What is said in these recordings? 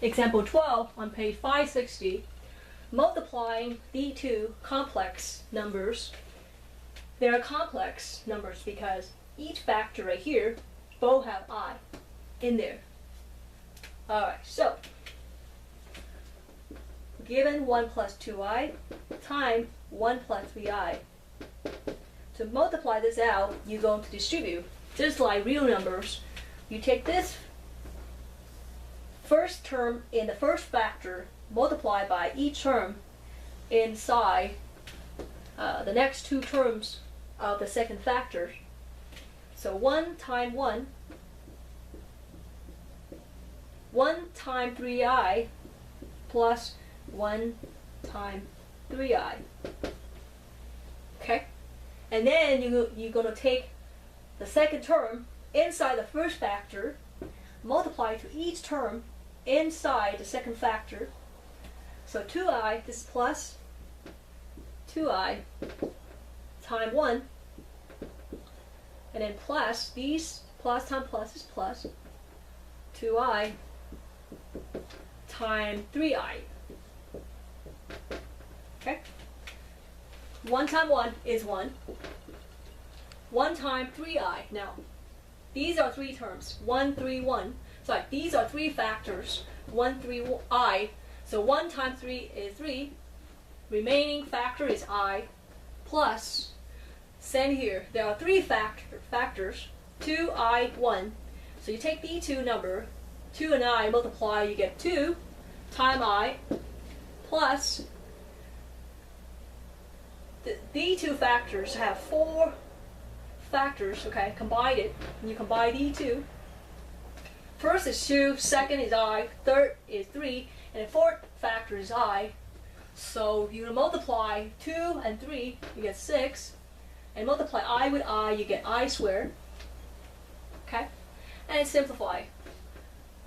Example 12 on page 560, multiplying the two complex numbers. They are complex numbers because each factor right here both have I in there. Alright, so given 1 plus 2i times 1 plus 3i. To multiply this out, you're going to distribute. Just like real numbers, you take this first term in the first factor, multiply by each term inside the next two terms of the second factor. So 1 times 1, 1 times 3i plus 1 times 3i. Okay? And then you're going to take the second term inside the first factor, multiply to each term inside the second factor. So 2i, this is plus 2i times 1, and then plus, these plus times plus is plus 2i times 3i. Okay? 1 times 1 is 1. 1 times 3i. Now, these are three terms. 1, 3, 1. Sorry, these are three factors. 1, 3, I. So 1 times 3 is 3. Remaining factor is I. Plus, same here. There are three factors. 2i, 1. So you take these two numbers. 2 and I multiply, you get 2 times I plus these two factors have four factors, okay, combine it, and you combine these two. First is 2, second is I, third is 3, and the fourth factor is I. So you multiply 2 and 3, you get 6, and multiply I with I, you get I squared. Okay, and simplify.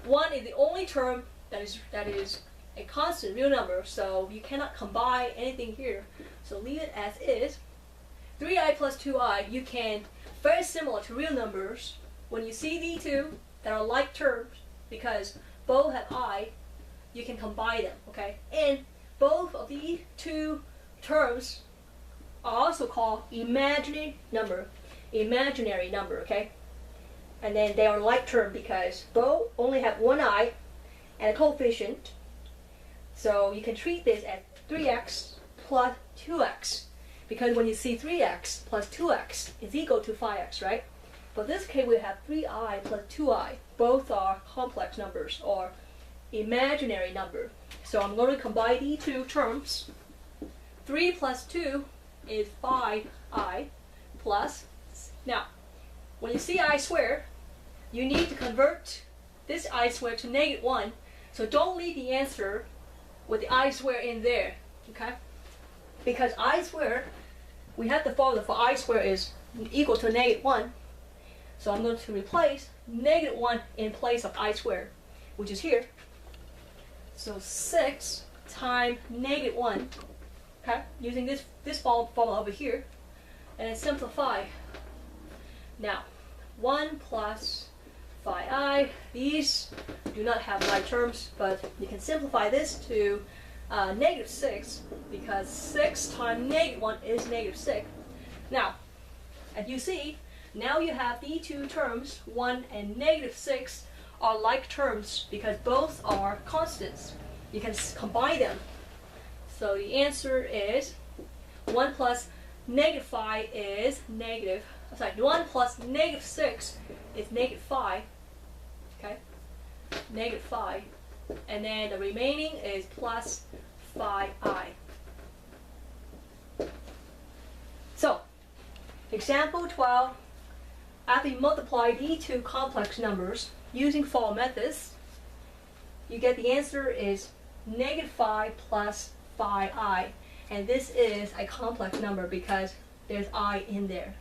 1 is the only term that is a constant real number, so you cannot combine anything here. So leave it as is. 3i plus 2i, you can, very similar to real numbers, when you see these two that are like terms, because both have I, you can combine them, okay? And both of these two terms are also called imaginary number, okay? And then they are like term because both only have one I and a coefficient. So you can treat this as 3x plus 2x, because when you see 3x plus 2x is equal to 5x, right? But this case we have 3i plus 2i. Both are complex numbers or imaginary number. So I'm going to combine these two terms. 3 plus 2 is 5i plus. Now, when you see I squared, you need to convert this I squared to -1. So don't leave the answer with the I squared in there, okay? Because I squared, we have the formula for I squared is equal to -1. So I'm going to replace -1 in place of I squared, which is here. So 6 times -1, okay? Using this formula over here, and then simplify. Now, 1 plus 5i, these do not have like terms, but you can simplify this to -6, because 6 times -1 is -6. Now, as you see, now you have these two terms, 1 and -6, are like terms because both are constants. You can combine them. So the answer is 1 plus -5 is negative. Sorry, 1 plus -6 is -5. Okay, -5, and then the remaining is plus 5i. So, example 12. After you multiply these two complex numbers using FOIL methods, you get the answer is -5 plus 5i, and this is a complex number because there's I in there.